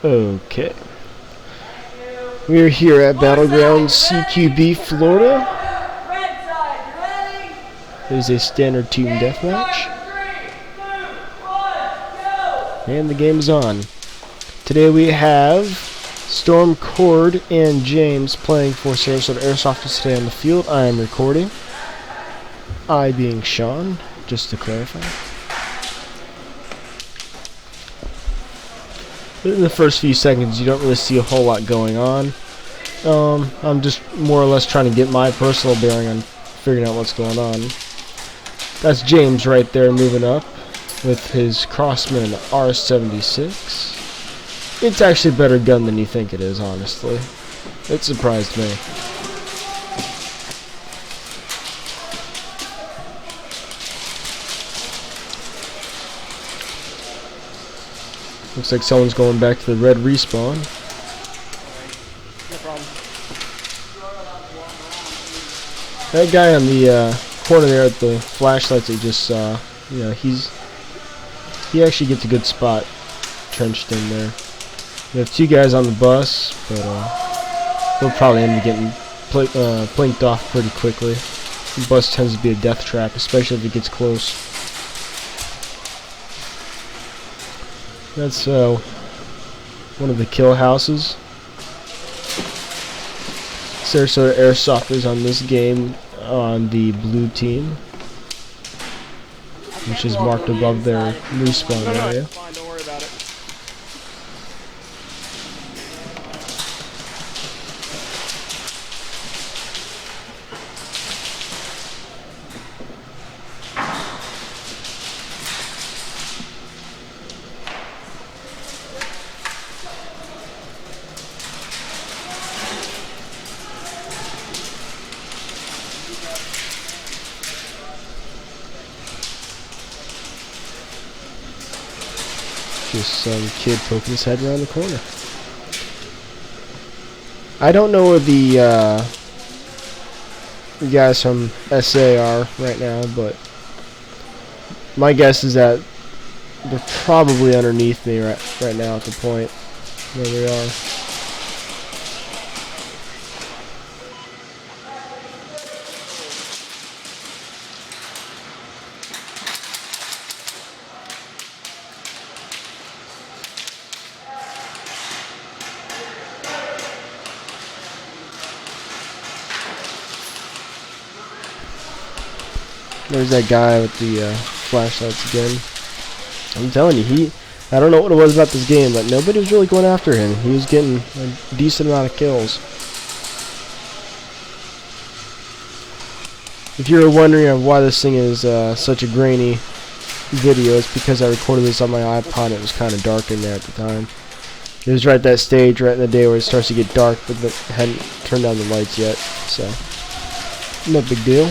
Okay. We're here at Battlegrounds CQB, Florida. It is a standard team deathmatch. And the game is on. Today we have Storm, Cord, and James playing for Sarasota Airsofters today on the field. I am recording. I being Sean, just to clarify. In the first few seconds, you don't really see a whole lot going on. I'm just more or less trying to get my personal bearing on figuring out what's going on. That's James right there moving up with his Crossman R76. It's actually a better gun than you think it is, honestly. It surprised me. Looks like someone's going back to the red respawn. No problem. That guy on the corner there at the flashlights that you just saw, you know, he actually gets a good spot trenched in there. We have two guys on the bus, but they'll probably end up getting blinked off pretty quickly. The bus tends to be a death trap, especially if it gets close. That's one of the kill houses. Sarasota Airsofters on this game on the blue team, which is marked above their respawn area. Fine, don't worry about it. Just some kid poking his head around the corner. I don't know where the guys from SA are right now, but my guess is that they're probably underneath me right now at the point where they are. There's that guy with the flashlights again. I'm telling you, I don't know what it was about this game, but nobody was really going after him. He was getting a decent amount of kills. If you're wondering why this thing is such a grainy video, it's because I recorded this on my iPod and it was kind of dark in there at the time. It was right at that stage, right in the day where it starts to get dark, but it hadn't turned on the lights yet, so no big deal.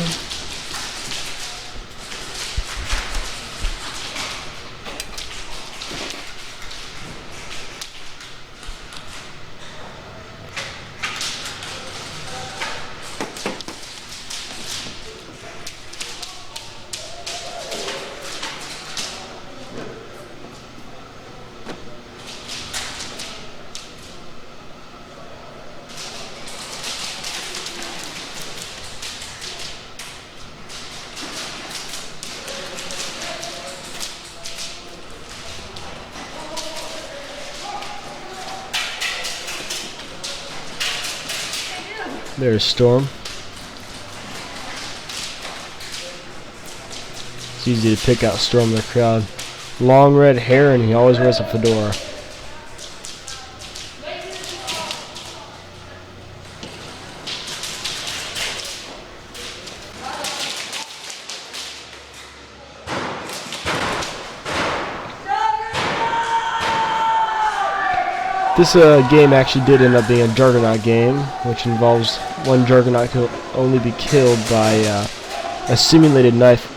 There's Storm. It's easy to pick out Storm in the crowd. Long red hair and he always wears a fedora. This game actually did end up being a Juggernaut game, which involves one Juggernaut can only be killed by a simulated knife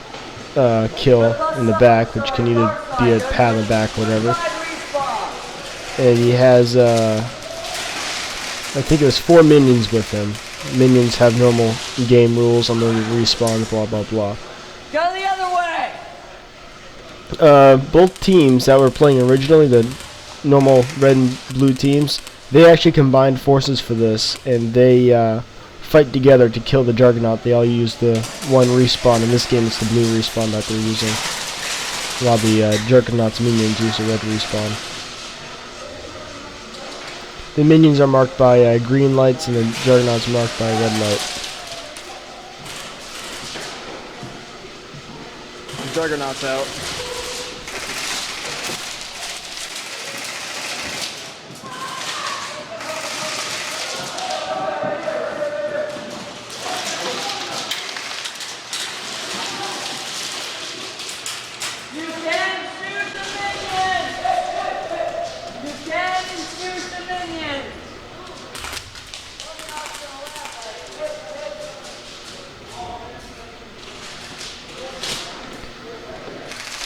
kill in the back, which can either be a pat in the back or whatever. And he has, I think it was 4 minions with him. Minions have normal game rules on the respawn, blah blah blah. Go the other way! Both teams that were playing originally, the normal red and blue teams. They actually combined forces for this, and they fight together to kill the Juggernaut. They all use the one respawn. In this game, it's the blue respawn that they're using, while the Juggernaut's minions use the red respawn. The minions are marked by green lights, and the Juggernaut's marked by a red light. The Juggernaut's out.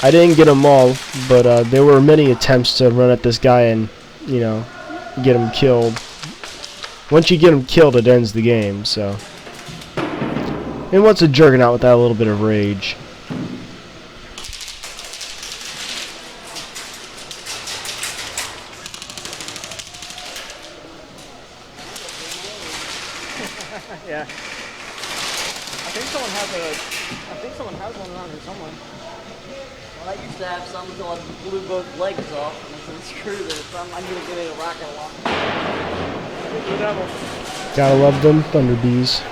I didn't get them all, but there were many attempts to run at this guy and, you know, get him killed. Once you get him killed, it ends the game, so. And what's a Juggernaut without a little bit of rage? Yeah. I think someone has one around here somewhere. Well, I used to have some until I blew both legs off, and I said, screw this, I need to get a rocket launcher. The devil. Gotta love them Thunder Bees.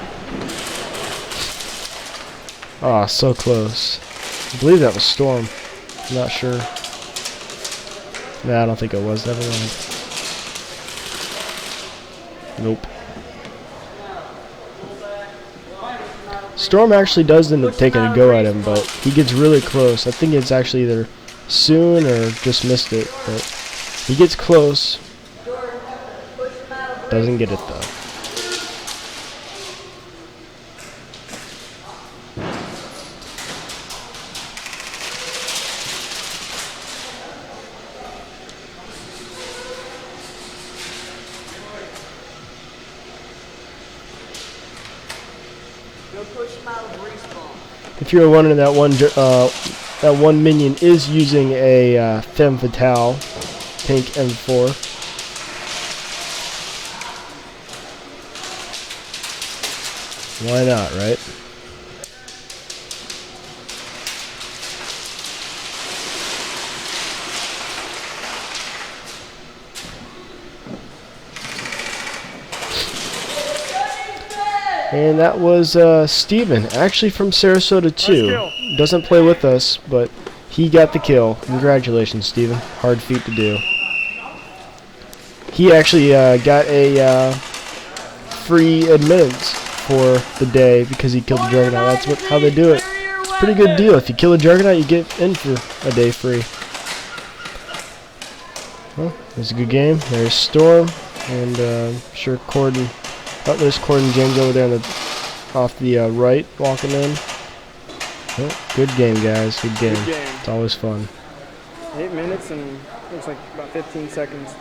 Ah, so close. I believe that was Storm. I'm not sure. Nah, I don't think it was. Never mind. Nope. Storm actually does end up taking a go at him, but he gets really close. I think it's actually either soon or just missed it, but he gets close. Doesn't get it though. If you're wondering, that one minion is using a femme fatale, pink M4. Why not, right? And that was Steven, actually from Sarasota too. Doesn't play with us, but he got the kill. Congratulations, Steven. Hard feat to do. He actually got a free admittance for the day because he killed the Juggernaut. That's how they do it. It's a pretty good deal. If you kill a Juggernaut, you get in for a day free. Well, it was a good game. There's Storm, and sure Corden. Oh, there's Corden James over there on the, off the right, walking in. Oh, good game, guys. Good game. Good game. It's always fun. 8 minutes and looks like about 15 seconds.